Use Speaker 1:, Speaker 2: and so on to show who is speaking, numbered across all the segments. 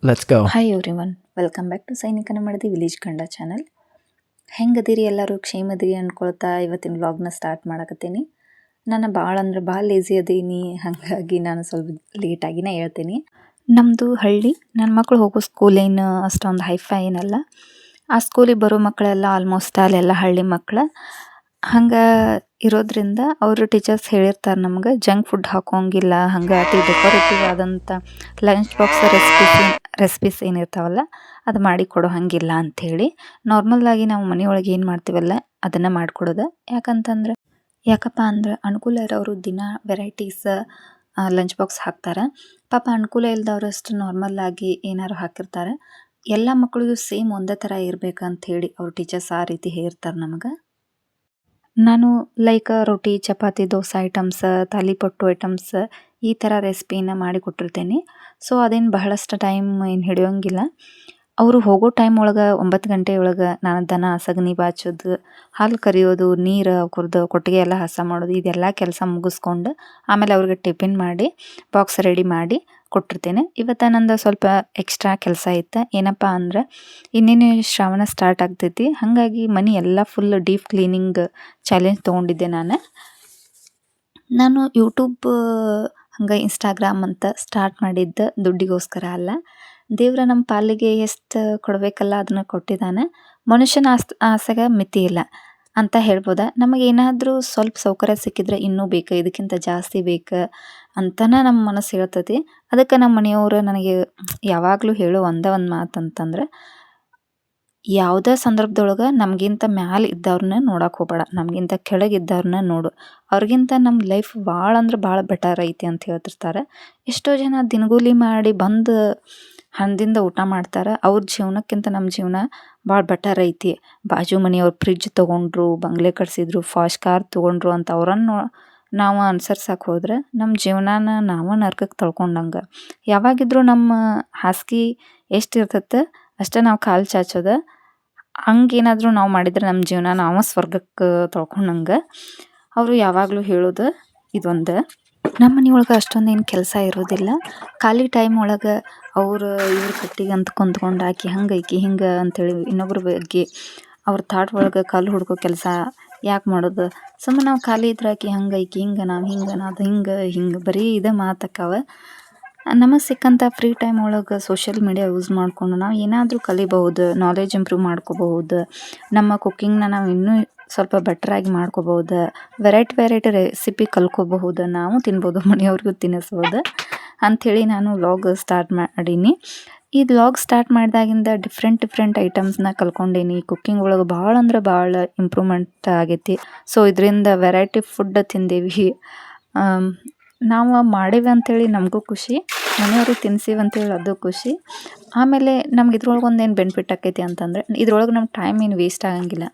Speaker 1: Let's go.
Speaker 2: Hi everyone, welcome back to ಸೈನಿಕನ ಮಾಡಿದ village ಕಂಡ ಚಾನಲ್. ಹೆಂಗದಿರಿ ಎಲ್ಲರೂ? ಕ್ಷೇಮದಿರಿ ಅಂದ್ಕೊಳ್ತಾ ಇವತ್ತಿನ ವ್ಲಾಗ್ನ ಸ್ಟಾರ್ಟ್ ಮಾಡಕತ್ತೀನಿ. ನಾನು ಭಾಳ ಅಂದ್ರೆ ಭಾಳ ಲೇಸಿ ಅದೀನಿ, ಹಾಗಾಗಿ ನಾನು ಸ್ವಲ್ಪ ಲೇಟಾಗಿನೇ ಹೇಳ್ತೀನಿ. ನಮ್ಮದು ಹಳ್ಳಿ. ನನ್ನ ಮಕ್ಕಳು ಹೋಗೋ ಸ್ಕೂಲ್ ಏನು ಅಷ್ಟೊಂದು ಹೈಫೈ ಏನಲ್ಲ. ಆ ಸ್ಕೂಲಿಗೆ ಬರೋ ಮಕ್ಕಳೆಲ್ಲ ಆಲ್ಮೋಸ್ಟ್ ಅಲ್ಲೆಲ್ಲ ಹಳ್ಳಿ ಮಕ್ಕಳು. ಹಂಗೆ ಇರೋದ್ರಿಂದ ಅವರು ಟೀಚರ್ಸ್ ಹೇಳಿರ್ತಾರೆ ನಮ್ಗೆ ಜಂಕ್ ಫುಡ್ ಹಾಕೋಂಗಿಲ್ಲ, ಹಂಗೆ ಅತಿ ಡೆಕೋರೇಟಿವ್ ಆದಂಥ ಲಂಚ್ ಬಾಕ್ಸ್ ರೆಸಿಪೀಸ್ ಏನಿರ್ತಾವಲ್ಲ ಅದು ಮಾಡಿ ಕೊಡೋ ಹಾಗಿಲ್ಲ ಅಂಥೇಳಿ. ನಾರ್ಮಲ್ಲಾಗಿ ನಾವು ಮನೆಯೊಳಗೆ ಏನು ಮಾಡ್ತೀವಲ್ಲ ಅದನ್ನು ಮಾಡಿಕೊಡೋದು. ಯಾಕಪ್ಪ ಅಂದ್ರೆ ಅನುಕೂಲ ಇರೋರು ದಿನ ವೆರೈಟೀಸ್ ಲಂಚ್ ಬಾಕ್ಸ್ ಹಾಕ್ತಾರೆ. ಪಾಪ ಅನುಕೂಲ ಇಲ್ದವ್ರಷ್ಟು ನಾರ್ಮಲ್ಲಾಗಿ ಏನಾರು ಹಾಕಿರ್ತಾರೆ. ಎಲ್ಲ ಮಕ್ಕಳಿಗೂ ಸೇಮ್ ಒಂದೇ ಥರ ಇರಬೇಕಂಥೇಳಿ ಅವ್ರ ಟೀಚರ್ಸ್ ಆ ರೀತಿ ಹೇಳಿರ್ತಾರೆ ನಮಗೆ. ನಾನು ಲೈಕ್ ರೊಟ್ಟಿ, ಚಪಾತಿ, ದೋಸೆ ಐಟಮ್ಸ್, ತಾಲಿಪಟ್ಟು ಐಟಮ್ಸ್ ಈ ಥರ ರೆಸಿಪಿನ ಮಾಡಿ ಕೊಟ್ಟಿರ್ತೇನೆ. ಸೊ ಅದೇನು ಬಹಳಷ್ಟು ಟೈಮ್ ಏನು ಹಿಡಿಯೋಂಗಿಲ್ಲ. ಅವರು ಹೋಗೋ ಟೈಮ್ ಒಳಗೆ 9 ಗಂಟೆ ಒಳಗೆ ನಾನು ದನ ಸಗಣಿ ಬಾಚೋದು, ಹಾಲು ಕರಿಯೋದು, ನೀರು ಕುರ್ದು ಕೊಟ್ಟಿಗೆ ಎಲ್ಲ ಹಸ ಮಾಡೋದು, ಇದೆಲ್ಲ ಕೆಲಸ ಮುಗಿಸ್ಕೊಂಡು ಆಮೇಲೆ ಅವ್ರಿಗೆ ಟಿಫಿನ್ ಮಾಡಿ ಬಾಕ್ಸ್ ರೆಡಿ ಮಾಡಿ ಕೊಟ್ಟಿರ್ತೇನೆ. ಇವತ್ತು ನಂದು ಸ್ವಲ್ಪ ಎಕ್ಸ್ಟ್ರಾ ಕೆಲಸ ಇತ್ತು. ಏನಪ್ಪ ಅಂದ್ರೆ ಇನ್ನೇನು ಶ್ರಾವಣ ಸ್ಟಾರ್ಟ್ ಆಗ್ತೈತಿ, ಹಾಗಾಗಿ ಮನೆ ಎಲ್ಲ ಫುಲ್ ಡೀಪ್ ಕ್ಲೀನಿಂಗ್ ಚಾಲೆಂಜ್ ತೊಗೊಂಡಿದ್ದೆ. ನಾನು ಯೂಟ್ಯೂಬ್ ಹಂಗೆ ಇನ್ಸ್ಟಾಗ್ರಾಮ್ ಅಂತ ಸ್ಟಾರ್ಟ್ ಮಾಡಿದ್ದ ದುಡ್ಡಿಗೋಸ್ಕರ ಅಲ್ಲ. ದೇವ್ರ ನಮ್ಮ ಪಾಲಿಗೆ ಎಷ್ಟು ಕೊಡಬೇಕಲ್ಲ ಅದನ್ನು ಕೊಟ್ಟಿದ್ದಾನೆ. ಮನುಷ್ಯನ ಆಸೆಗೆ ಮಿತಿ ಇಲ್ಲ ಅಂತ ಹೇಳ್ಬೋದ. ನಮಗೇನಾದರೂ ಸ್ವಲ್ಪ ಸೌಕರ್ಯ ಸಿಕ್ಕಿದ್ರೆ ಇನ್ನೂ ಬೇಕು, ಇದಕ್ಕಿಂತ ಜಾಸ್ತಿ ಬೇಕು ಅಂತನೇ ನಮ್ಮ ಮನಸ್ಸು ಹೇಳ್ತೈತಿ. ಅದಕ್ಕೆ ನಮ್ಮ ಮನೆಯವರು ನನಗೆ ಯಾವಾಗಲೂ ಹೇಳೋ ಒಂದೇ ಒಂದು ಮಾತಂತಂದ್ರೆ, ಯಾವುದೇ ಸಂದರ್ಭದೊಳಗೆ ನಮಗಿಂತ ಮ್ಯಾಲೆ ಇದ್ದವ್ರನ್ನ ನೋಡಕ್ಕೆ ಹೋಗಬೇಡ, ನಮಗಿಂತ ಕೆಳಗಿದ್ದವ್ರನ್ನ ನೋಡು. ಅವ್ರಿಗಿಂತ ನಮ್ಮ ಲೈಫ್ ಭಾಳ ಅಂದ್ರೆ ಭಾಳ ಬೆಟರ್ ಐತಿ ಅಂತ ಹೇಳ್ತಿರ್ತಾರೆ. ಎಷ್ಟೋ ಜನ ದಿನಗೂಲಿ ಮಾಡಿ ಬಂದು ಹಣದಿಂದ ಊಟ ಮಾಡ್ತಾರೆ. ಅವ್ರ ಜೀವನಕ್ಕಿಂತ ನಮ್ಮ ಜೀವನ ಭಾಳ ಬೆಟರ್ ಐತಿ. ಬಾಜು ಮನೆಯವ್ರು ಫ್ರಿಡ್ಜ್ ತೊಗೊಂಡ್ರು, ಬಂಗ್ಲೆ ಕಟ್ಸಿದ್ರು, ಫಾಸ್ಟ್ ಕಾರ್ ತೊಗೊಂಡ್ರು ಅಂತ ಅವ್ರನ್ನು ನಾವು ಅನುಸರ್ಸಕ್ಕೆ ಹೋದ್ರೆ ನಮ್ಮ ಜೀವನಾನ ನಾವು ನರ್ಕಕ್ಕೆ ತಳ್ಕೊಂಡಂಗೆ. ಯಾವಾಗಿದ್ರೂ ನಮ್ಮ ಹಾಸಿಗೆ ಎಷ್ಟು ಇರ್ತೈತೆ ಅಷ್ಟೇ ನಾವು ಕಾಲು ಚಾಚೋದು. ಹಂಗೇನಾದರೂ ನಾವು ಮಾಡಿದ್ರೆ ನಮ್ಮ ಜೀವನ ನಾವು ಸ್ವರ್ಗಕ್ಕೆ ತೊಳ್ಕೊಂಡಂಗೆ. ಅವರು ಯಾವಾಗಲೂ ಹೇಳೋದು ಇದೊಂದು. ನಮ್ಮ ಮನೆಯೊಳಗೆ ಅಷ್ಟೊಂದೇನು ಕೆಲಸ ಇರೋದಿಲ್ಲ. ಖಾಲಿ ಟೈಮ್ ಒಳಗೆ ಅವರು ಇವ್ರ ಕಟ್ಟಿಗೆ ಅಂತ ಕುಂತ್ಕೊಂಡು ಆಕಿ ಹಂಗೆ ಐಕಿ ಹಿಂಗೆ ಅಂಥೇಳಿ ಇನ್ನೊಬ್ರ ಬಗ್ಗೆ ಅವ್ರ ಥಾಟ್ ಒಳಗೆ ಕಲ್ಲು ಹುಡ್ಕೋ ಕೆಲಸ ಯಾಕೆ ಮಾಡೋದು? ಸುಮ್ಮನೆ ನಾವು ಖಾಲಿ ಇದ್ರೆ ಆಕಿ ಹಂಗೆ ಐಕಿ ಹಿಂಗೆ, ನಾವು ಹಿಂಗೆ, ಅದು ಹಿಂಗೆ ಬರೀ ಇದೇ ಮಾತಕ್ಕವ. ನಮಗೆ ಸಿಕ್ಕಂಥ ಫ್ರೀ ಟೈಮ್ ಒಳಗೆ ಸೋಷಿಯಲ್ ಮೀಡಿಯಾ ಯೂಸ್ ಮಾಡಿಕೊಂಡು ನಾವು ಏನಾದರೂ ಕಲಿಬಹುದು, ನಾಲೆಜ್ ಇಂಪ್ರೂವ್ ಮಾಡ್ಕೋಬಹುದು, ನಮ್ಮ ಕುಕ್ಕಿಂಗ್ನ ನಾವು ಇನ್ನೂ ಸ್ವಲ್ಪ ಬೆಟ್ರಾಗಿ ಮಾಡ್ಕೋಬಹುದು, ವೆರೈಟಿ ರೆಸಿಪಿ ಕಲ್ಕೋಬಹುದು, ನಾವು ತಿನ್ಬೋದು, ಮನೆಯವ್ರಿಗೂ ತಿನ್ನಿಸ್ಬೋದು ಅಂಥೇಳಿ ನಾನು ವ್ಲಾಗ್ ಸ್ಟಾರ್ಟ್ ಮಾಡೀನಿ. ಈ ವ್ಲಾಗ್ ಸ್ಟಾರ್ಟ್ ಮಾಡಿದಾಗಿಂದ ಡಿಫ್ರೆಂಟ್ ಐಟಮ್ಸ್ನ ಕಲ್ಕೊಂಡೀನಿ. ಕುಕ್ಕಿಂಗ್ ಒಳಗೆ ಭಾಳ ಅಂದ್ರೆ ಭಾಳ ಇಂಪ್ರೂವ್ಮೆಂಟ್ ಆಗೈತಿ. ಸೊ ಇದರಿಂದ ವೆರೈಟಿ ಫುಡ್ ತಿಂದೇವಿ. ನಾವು ಮಾಡೇವಿ ಅಂಥೇಳಿ ನಮಗೂ ಖುಷಿ, ಮನೆಯವ್ರಿಗೆ ತಿನ್ಸೀವಿ ಅಂತೇಳಿ ಅದು ಖುಷಿ. ಆಮೇಲೆ ನಮ್ಗೆ ಇದ್ರೊಳಗೆ ಒಂದೇನು ಬೆನಿಫಿಟ್ ಆಕೈತಿ ಅಂತಂದರೆ, ಇದ್ರೊಳಗೆ ನಮ್ಮ ಟೈಮ್ ಏನು ವೇಸ್ಟ್ ಆಗಂಗಿಲ್ಲ.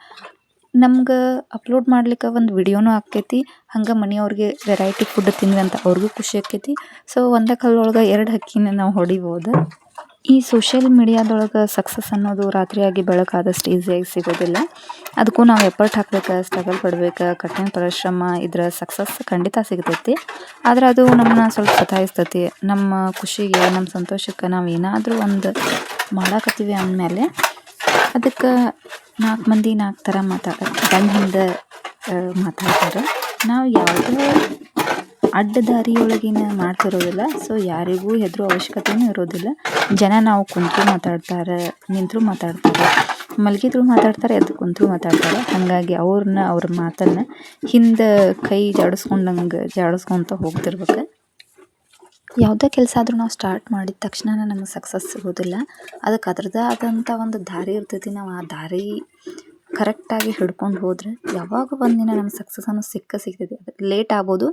Speaker 2: ನಮ್ಗೆ ಅಪ್ಲೋಡ್ ಮಾಡ್ಲಿಕ್ಕೆ ಒಂದು ವಿಡಿಯೋನೂ ಆಕೈತಿ, ಹಂಗೆ ಮನೆಯವ್ರಿಗೆ ವೆರೈಟಿ ಫುಡ್ ತಿಂದ್ವಿ ಅಂತ ಅವ್ರಿಗೂ ಖುಷಿ ಆಕೈತಿ. ಸೊ ಒಂದೇ ಕಲ್ಲೊಳಗೆ 2 ಹಕ್ಕಿನ ನಾವು ಹೊಡಿಬೋದು. ಈ ಸೋಷಿಯಲ್ ಮೀಡಿಯಾದೊಳಗೆ ಸಕ್ಸಸ್ ಅನ್ನೋದು ರಾತ್ರಿಯಾಗಿ ಬೆಳಕಾದಷ್ಟು ಈಸಿಯಾಗಿ ಸಿಗೋದಿಲ್ಲ. ಅದಕ್ಕೂ ನಾವು ಎಫರ್ಟ್ ಹಾಕ್ಬೇಕು, ಸ್ಟ್ರಗಲ್ ಪಡ್ಬೇಕು, ಕಠಿಣ ಪರಿಶ್ರಮ ಇದ್ರೆ ಸಕ್ಸಸ್ ಖಂಡಿತ ಸಿಗ್ತೈತಿ. ಆದ್ರೆ ಅದು ನಮ್ಮನ್ನ ಸ್ವಲ್ಪ ಸತಾಯಿಸ್ತೈತಿ. ನಮ್ಮ ಖುಷಿಗೆ, ನಮ್ಮ ಸಂತೋಷಕ್ಕೆ ನಾವು ಏನಾದರೂ ಒಂದು ಮಾಡಾಕತ್ತೀವಿ ಅಂದಮೇಲೆ ಅದಕ್ಕೆ 4 ಮಂದಿ 4 ಥರ ಗಂಡ ಹಿಂದೆ ಮಾತಾಡ್ತಾರೆ. ನಾವು ಯಾವುದೇ ಅಡ್ಡದಾರಿಯೊಳಗಿನ ಮಾಡ್ತಿರೋದಿಲ್ಲ. ಸೊ ಯಾರಿಗೂ ಹೆದರೋ ಅವಶ್ಯಕತೆಯೂ ಇರೋದಿಲ್ಲ. ಜನ ನಾವು ಕುಂತರೂ ಮಾತಾಡ್ತಾರೆ, ನಿಂತರೂ ಮಾತಾಡ್ತಾರೆ, ಮಲಗಿದ್ರು ಮಾತಾಡ್ತಾರೆ, ಎದ್ದು ಕುಂತರೂ ಮಾತಾಡ್ತಾರೆ. ಹಾಗಾಗಿ ಅವ್ರ ಮಾತನ್ನು ಹಿಂದೆ ಕೈ ಜಾಡಿಸ್ಕೊತ ಹೋಗ್ತಿರ್ಬೇಕು. ಯಾವುದೇ ಕೆಲಸ ಆದರೂ ನಾವು ಸ್ಟಾರ್ಟ್ ಮಾಡಿದ ತಕ್ಷಣ ನಮಗೆ ಸಕ್ಸಸ್ ಸಿಗೋದಿಲ್ಲ. ಅದಕ್ಕೆ ಅದ್ರದ್ದೇ ಆದಂಥ ಒಂದು ದಾರಿ ಇರ್ತೈತಿ. ನಾವು ಆ ದಾರಿ ಕರೆಕ್ಟಾಗಿ ಹಿಡ್ಕೊಂಡು ಹೋದರೆ ಯಾವಾಗ ಒಂದಿನ ನಮ್ಮ ಸಕ್ಸಸ್ ಅನ್ನೋದು ಸಿಗ್ತೈತಿ. ಅದು ಲೇಟ್ ಆಗ್ಬೋದು,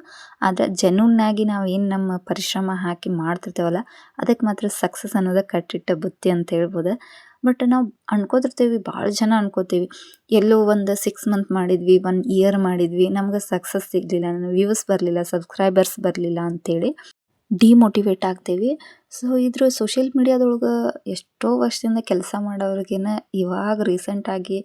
Speaker 2: ಆದರೆ ಜೆನ್ಯೂನ್ನಾಗಿ ನಾವು ಏನು ನಮ್ಮ ಪರಿಶ್ರಮ ಹಾಕಿ ಮಾಡ್ತಿರ್ತೇವಲ್ಲ ಅದಕ್ಕೆ ಮಾತ್ರ ಸಕ್ಸಸ್ ಅನ್ನೋದು ಕಟ್ಟಿಟ್ಟ ಬುತ್ತಿ ಅಂತ ಹೇಳ್ಬೋದು. ಬಟ್ ನಾವು ಅನ್ಕೋತಿರ್ತೀವಿ, ಭಾಳ ಜನ ಅನ್ಕೋತೀವಿ, ಎಲ್ಲೋ ಒಂದು 6 ಮಂತ್ ಮಾಡಿದ್ವಿ, 1 ಇಯರ್ ಮಾಡಿದ್ವಿ, ನಮ್ಗೆ ಸಕ್ಸಸ್ ಸಿಗಲಿಲ್ಲ, ವ್ಯೂಸ್ ಬರಲಿಲ್ಲ, ಸಬ್ಸ್ಕ್ರೈಬರ್ಸ್ ಬರಲಿಲ್ಲ ಅಂಥೇಳಿ ಡಿಮೋಟಿವೇಟ್ ಆಗ್ತೀವಿ. ಸೊ ಇದ್ರ ಸೋಷಿಯಲ್ ಮೀಡಿಯಾದೊಳಗೆ ಎಷ್ಟೋ ವರ್ಷದಿಂದ ಕೆಲಸ ಮಾಡೋರಿಗೇನ ಇವಾಗ ರೀಸೆಂಟಾಗಿ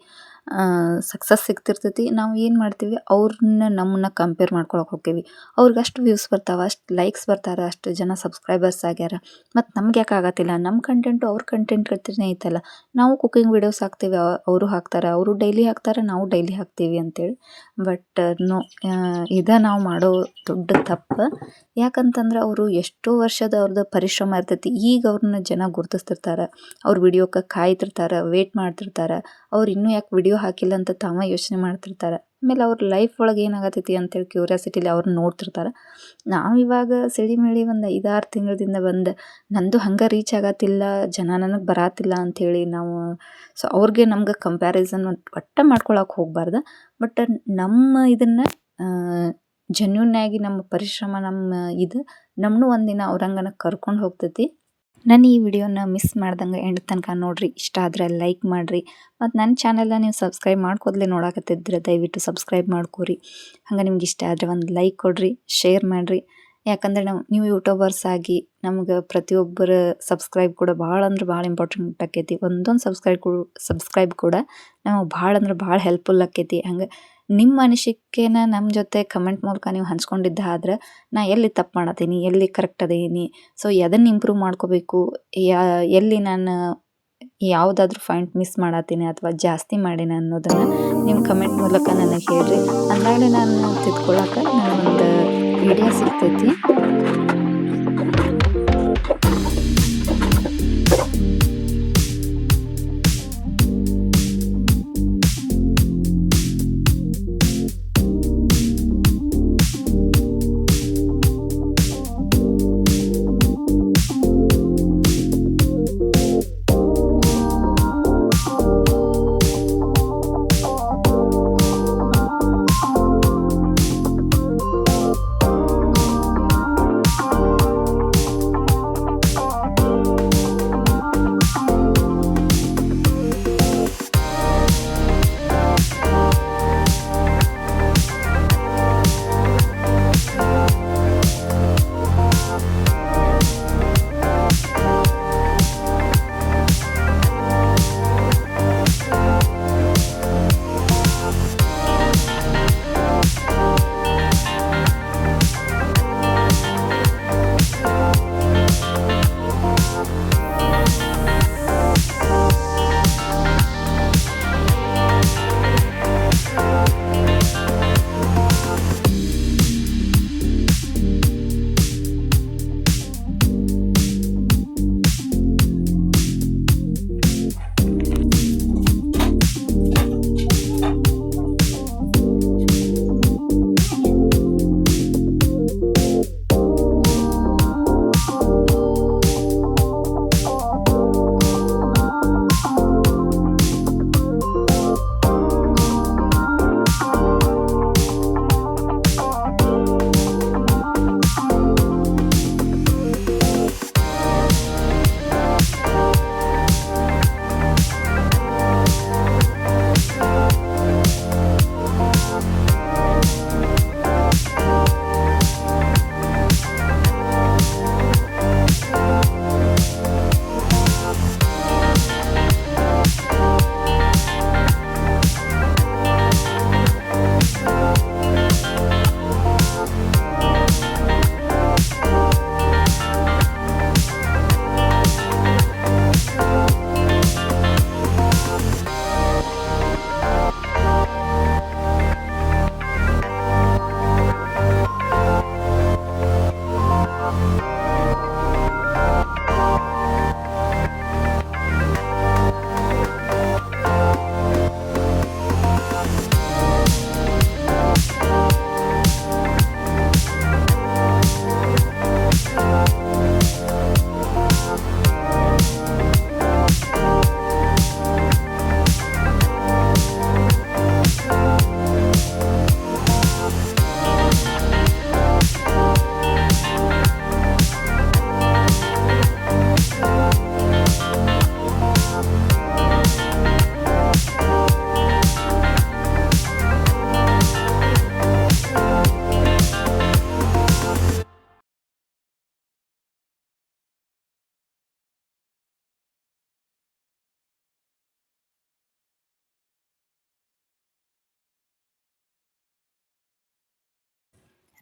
Speaker 2: ಸಕ್ಸಸ್ ಸಿಗ್ತಿರ್ತೈತಿ. ನಾವು ಏನು ಮಾಡ್ತೀವಿ ಅವ್ರನ್ನ ನಮ್ಮನ್ನ ಕಂಪೇರ್ ಮಾಡ್ಕೊಳಕ್ಕೆ ಹೋಗ್ತೀವಿ. ಅವ್ರಿಗೆ ಅಷ್ಟು ವ್ಯೂಸ್ ಬರ್ತಾವೆ, ಅಷ್ಟು ಲೈಕ್ಸ್ ಬರ್ತಾರೆ, ಅಷ್ಟು ಜನ ಸಬ್ಸ್ಕ್ರೈಬರ್ಸ್ ಆಗ್ಯಾರ, ಮತ್ತು ನಮ್ಗೆ ಯಾಕೆ ಆಗತ್ತಿಲ್ಲ? ನಮ್ಮ ಕಂಟೆಂಟು ಅವ್ರ ಕಂಟೆಂಟ್ ಗತಿನೇ ಐತಲ್ಲ. ನಾವು ಕುಕಿಂಗ್ ವಿಡಿಯೋಸ್ ಹಾಕ್ತೀವಿ, ಅವರು ಹಾಕ್ತಾರೆ, ಅವರು ಡೈಲಿ ಹಾಕ್ತಾರೆ, ನಾವು ಡೈಲಿ ಹಾಕ್ತೀವಿ ಅಂತೇಳಿ. ಬಟ್ ನೋ, ಇದೇ ನಾವು ಮಾಡೋ ದೊಡ್ಡ ತಪ್ಪು. ಯಾಕಂತಂದ್ರೆ ಅವರು ಎಷ್ಟೋ ವರ್ಷದ ಅವ್ರದ್ದು ಪರಿಶ್ರಮ ಇರ್ತೈತಿ. ಈಗ ಅವ್ರನ್ನ ಜನ ಗುರುತಿಸ್ತಿರ್ತಾರೆ, ಅವ್ರ ವಿಡಿಯೋಕ್ಕೆ ಕಾಯ್ತಿರ್ತಾರೆ, ವೇಟ್ ಮಾಡ್ತಿರ್ತಾರೆ. ಅವ್ರು ಇನ್ನೂ ಯಾಕೆ ವಿಡಿಯೋ ಹಾಕಿಲ್ಲ ಅಂತ ತಾವ ಯೋಚನೆ ಮಾಡ್ತಿರ್ತಾರೆ. ಆಮೇಲೆ ಅವ್ರ ಲೈಫ್ ಒಳಗೆ ಏನಾಗತ್ತೈತಿ ಅಂತೇಳಿ ಕ್ಯೂರಿಯಾಸಿಟಿಲಿ ಅವ್ರನ್ನ ನೋಡ್ತಿರ್ತಾರೆ. ನಾವು ಇವಾಗ ಸಿಳಿಮಿಳಿ ಒಂದು 5-6 ತಿಂಗಳದಿಂದ ಬಂದು ನಂದು ಹಂಗೆ ರೀಚ್ ಆಗತ್ತಿಲ್ಲ, ಜನ ನನಗೆ ಬರಾತಿಲ್ಲ ಅಂಥೇಳಿ ನಾವು ಸೊ ಅವ್ರಿಗೆ ನಮ್ಗೆ ಕಂಪ್ಯಾರಿಸನ್ ಒಟ್ಟು ಮಾಡ್ಕೊಳಕ್ಕೆ ಹೋಗ್ಬಾರ್ದು. ಬಟ್ ನಮ್ಮ ಇದನ್ನು ಜೆನ್ಯೂನ್ ಆಗಿ ನಮ್ಮ ಪರಿಶ್ರಮ, ನಮ್ಮ ಇದು ನಮ್ಮನ್ನು ಒಂದಿನ ಅವ್ರಂಗನ ಕರ್ಕೊಂಡು ಹೋಗ್ತೈತಿ. ನಾನು ಈ ವಿಡಿಯೋನ ಮಿಸ್ ಮಾಡ್ದಂಗೆ ಎಂಡ್ ತನಕ ನೋಡ್ರಿ. ಇಷ್ಟ ಆದರೆ ಲೈಕ್ ಮಾಡಿರಿ, ಮತ್ತು ನನ್ನ ಚಾನಲ್ನ ನೀವು ಸಬ್ಸ್ಕ್ರೈಬ್ ಮಾಡ್ಕೋದ್ಲೇ ನೋಡಕತ್ತಿದ್ರೆ ದಯವಿಟ್ಟು ಸಬ್ಸ್ಕ್ರೈಬ್ ಮಾಡ್ಕೊರಿ. ಹಂಗೆ ನಿಮ್ಗೆ ಇಷ್ಟ ಆದರೆ ಒಂದು ಲೈಕ್ ಕೊಡ್ರಿ, ಶೇರ್ ಮಾಡಿರಿ. ಯಾಕಂದ್ರೆ ನೀವು ಯೂಟ್ಯೂಬರ್ಸ್ ಆಗಿ ನಮ್ಗೆ ಪ್ರತಿಯೊಬ್ಬರ ಸಬ್ಸ್ಕ್ರೈಬ್ ಕೂಡ ಭಾಳ ಅಂದ್ರೆ ಭಾಳ ಇಂಪಾರ್ಟೆಂಟ್ ಆಕೈತಿ. ಒಂದೊಂದು ಸಬ್ಸ್ಕ್ರೈಬ್ ಕೂಡ ನಮಗೆ ಭಾಳ ಅಂದ್ರೆ ಭಾಳ ಹೆಲ್ಪ್ಫುಲ್ ಆಕೈತಿ. ಹಂಗೆ ನಿಮ್ಮ ಅನಿಸಿಕೆನ ನಮ್ಮ ಜೊತೆ ಕಮೆಂಟ್ ಮೂಲಕ ನೀವು ಹಂಚ್ಕೊಂಡಿದ್ದಾದ್ರೆ ನಾ ಎಲ್ಲಿ ತಪ್ಪು ಮಾಡತ್ತೀನಿ, ಎಲ್ಲಿ ಕರೆಕ್ಟ್ ಅದೀನಿ, ಸೊ ಎದನ್ನು ಇಂಪ್ರೂವ್ ಮಾಡ್ಕೋಬೇಕು, ಎಲ್ಲಿ ನಾನು ಯಾವುದಾದ್ರೂ ಪಾಯಿಂಟ್ ಮಿಸ್ ಮಾಡತ್ತೀನಿ ಅಥವಾ ಜಾಸ್ತಿ ಮಾಡೀನಿ ಅನ್ನೋದನ್ನು ನಿಮ್ಮ ಕಮೆಂಟ್ ಮೂಲಕ ನನಗೆ ಹೇಳ್ರಿ. ಅಂದಾಗಲೇ ನಾನು ತಿದ್ಕೊಳ್ಳೋಕೆ ನನಗೊಂದು ವಿಡಿಯೋ ಸಿಗ್ತೈತಿ.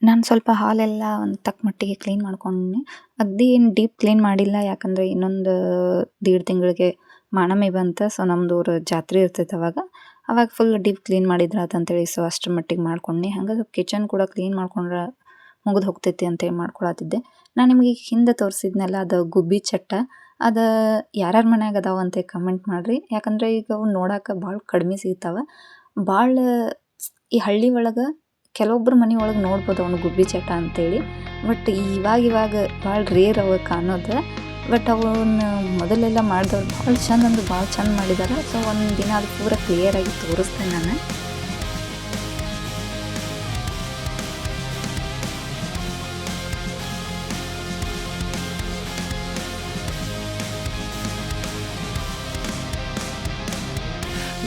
Speaker 2: ನಾನು ಸ್ವಲ್ಪ ಹಾಲೆಲ್ಲ ಒಂದು ತಕ್ಕ ಮಟ್ಟಿಗೆ ಕ್ಲೀನ್ ಮಾಡ್ಕೊಂಡ್ನಿ. ಅಗದಿ ಏನು ಡೀಪ್ ಕ್ಲೀನ್ ಮಾಡಿಲ್ಲ. ಯಾಕಂದ್ರೆ ಇನ್ನೊಂದು 1.5 ತಿಂಗಳಿಗೆ ಮಾನಮಿ ಬಂತ. ಸೊ ನಮ್ದು ಊರ ಜಾತ್ರೆ ಇರ್ತೈತೆ ಅವಾಗ. ಅವಾಗ ಫುಲ್ ಡೀಪ್ ಕ್ಲೀನ್ ಮಾಡಿದ್ರಾತು ಅಂತೇಳಿ ಸೊ ಅಷ್ಟರ ಮಟ್ಟಿಗೆ ಮಾಡ್ಕೊಂಡ್ನಿ. ಹಂಗಾಗಿ ಕಿಚನ್ ಕೂಡ ಕ್ಲೀನ್ ಮಾಡ್ಕೊಂಡ್ರೆ ಮುಗಿದು ಹೋಗ್ತೈತಿ ಅಂತೇಳಿ ಮಾಡ್ಕೊಳತ್ತಿದ್ದೆ. ನಾನು ನಿಮ್ಗೆ ಈಗ ಹಿಂದೆ ತೋರಿಸಿದ್ನಲ್ಲ ಅದು ಗುಬ್ಬಿ ಚಟ್ಟ. ಅದು ಯಾರ್ಯಾರ ಮನ್ಯಾಗ ಅದಾವ ಅಂತ ಕಮೆಂಟ್ ಮಾಡಿರಿ. ಯಾಕಂದ್ರೆ ಈಗ ಅವು ನೋಡಕ್ಕೆ ಭಾಳ ಕಡಿಮೆ ಸಿಗ್ತಾವೆ. ಭಾಳ ಈ ಹಳ್ಳಿ ಒಳಗೆ ಕೆಲವೊಬ್ಬರ ಮನೆ ಒಳಗೆ ನೋಡ್ಬೋದು ಅವನು ಗುಬ್ಬಿ ಚಟ್ಟ ಅಂತೇಳಿ. ಬಟ್ ಇವಾಗ ಭಾಳ ರೇರ್ ಅವ ಕಾಣೋದು. ಬಟ್ ಅವನ್ನ ಮೊದಲೆಲ್ಲ ಮಾಡಿದವ್ರು ಭಾಳ ಚಂದ ಅಂದ್ರೆ ಭಾಳ ಚಂದ ಮಾಡಿದ್ದಾರೆ. ಸೊ ಒಂದು ದಿನ ಅದು ಪೂರ ಕ್ಲಿಯರಾಗಿ ತೋರಿಸ್ತೇನೆ ನಾನು.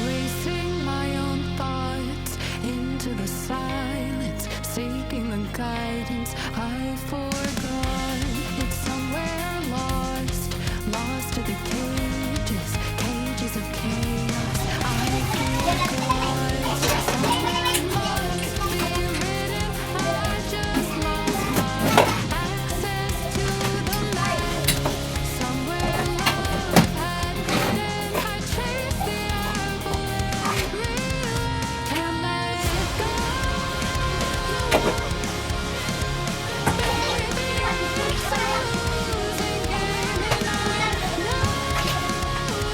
Speaker 1: Racing my own thoughts into the silence, seeking the guidance I forgot. It's somewhere lost, lost to the cages, cages of chaos. I forgot. Somewhere must be written. I just lost my access to the light. Somewhere love had hidden. I chased the can't let go. Baby, it's a losing game, and I know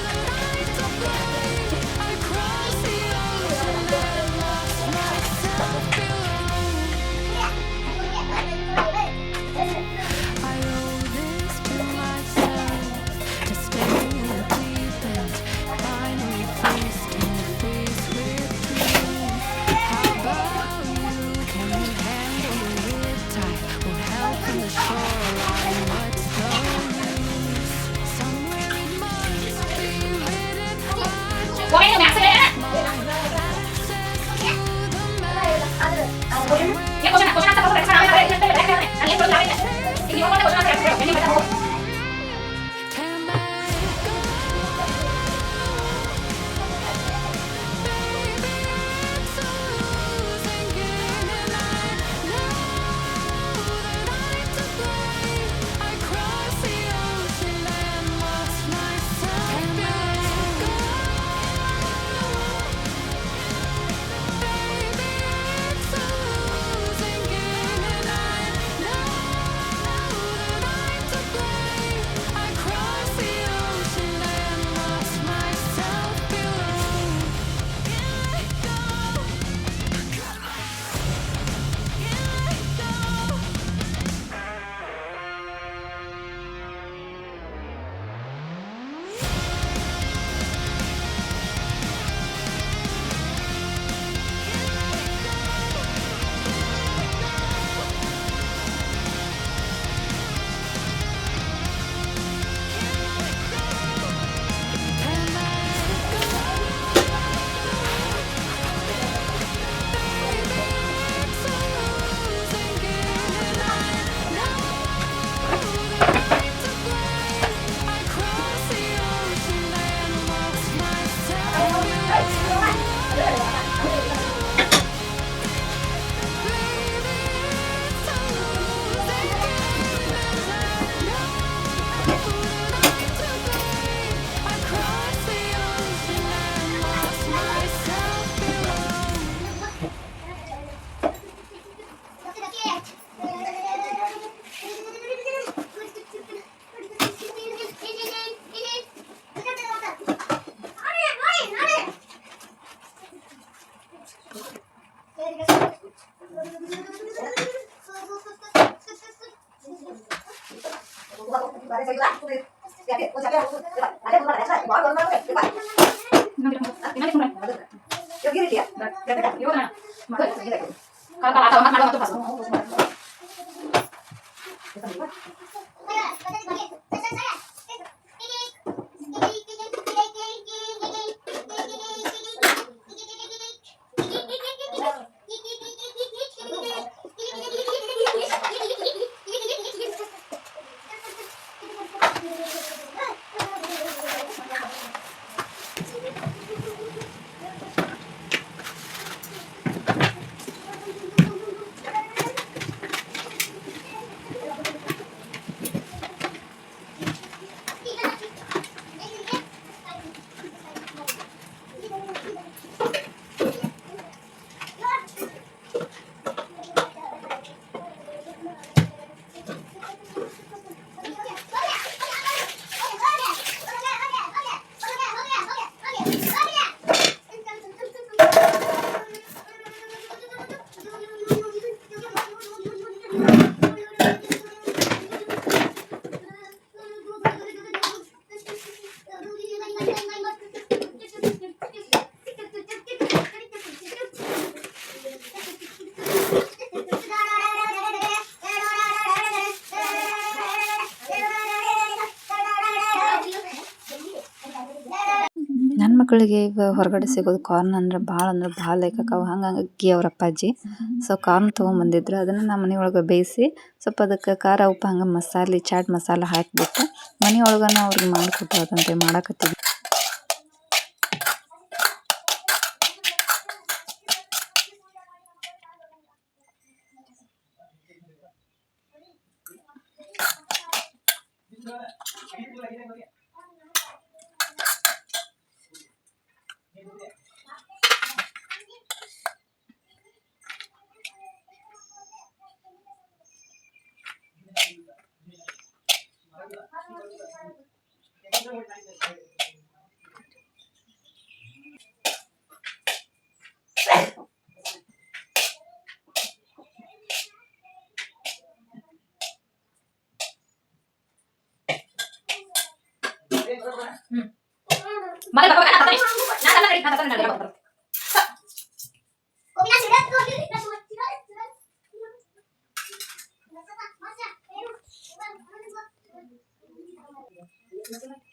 Speaker 1: that I to blame. I crossed the ocean and lost myself below. I owe this to myself to stay in the deep end. Finally face to face with truth. How about you? Can you handle the riptide? Won't help from the shoreline. What's the use? Somewhere it must be written. I just my access to the can't let go. Baby, it's a losing game, and I know that I to blame. I crossed the ocean and lost myself. Can't let go. Baby, it's a losing game, and I know that I to blame. I crossed the ocean and lost myself below.
Speaker 2: ಹೆಣ್ಮಕ್ಳಿಗೆ ಈಗ ಹೊರಗಡೆ ಸಿಗೋದು corn ಅಂದ್ರೆ ಭಾಳ like ಆಕಾವು. ಹಂಗಾಗಿ ಅವ್ರ ಅಪ್ಪಾಜಿ so corn ತೊಗೊಂಬಂದಿದ್ರು. ಅದನ್ನು ನಮ್ಮ ಮನೆಯೊಳಗೆ ಬೇಯಿಸಿ ಸ್ವಲ್ಪ ಅದಕ್ಕೆ ಖಾರ ಉಪ್ಪು ಹಂಗೆ ಮಸಾಲೆ ಚಾಟ್ ಮಸಾಲ ಹಾಕಿಬಿಟ್ಟು ಮನೆಯೊಳಗನ ಅವ್ರಿಗೆ ಮಾಡಿಕೊಟ್ಟು ಅದಂತೆ ಮಾಡಾಕತ್ತೀವಿ.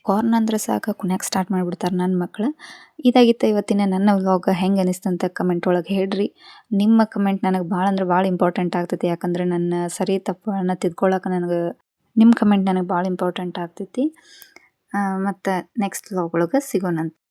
Speaker 2: ಕಾರ್ನ್ ಅಂದ್ರೆ ಸಾಕು ಕುಣ್ಯಾಕೆ ಸ್ಟಾರ್ಟ್ ಮಾಡಿಬಿಡ್ತಾರೆ ನನ್ನ ಮಕ್ಕಳು. ಇದಾಗಿತ್ತು ಇವತ್ತಿನ ನನ್ನ ವ್ಲಾಗ್. ಹೆಂಗೆ ಅನಿಸ್ತು ಅಂತ ಕಮೆಂಟ್ ಒಳಗೆ ಹೇಳ್ರಿ. ನಿಮ್ಮ ಕಮೆಂಟ್ ನನಗೆ ಭಾಳ ಅಂದ್ರೆ ಭಾಳ ಇಂಪಾರ್ಟೆಂಟ್ ಆಗ್ತೈತಿ. ಯಾಕಂದರೆ ನನ್ನ ಸರಿ ತಪ್ಪುಗಳನ್ನ ತಿದ್ಕೊಳ್ಳೋಕೆ ನನಗೆ ನಿಮ್ಮ ಕಮೆಂಟ್ ನನಗೆ ಭಾಳ ಇಂಪಾರ್ಟೆಂಟ್ ಆಗ್ತೈತಿ. ಮತ್ತು ನೆಕ್ಸ್ಟ್ ವ್ಲಾಗ್ ಒಳಗೆ ಸಿಗೋಣಂತ.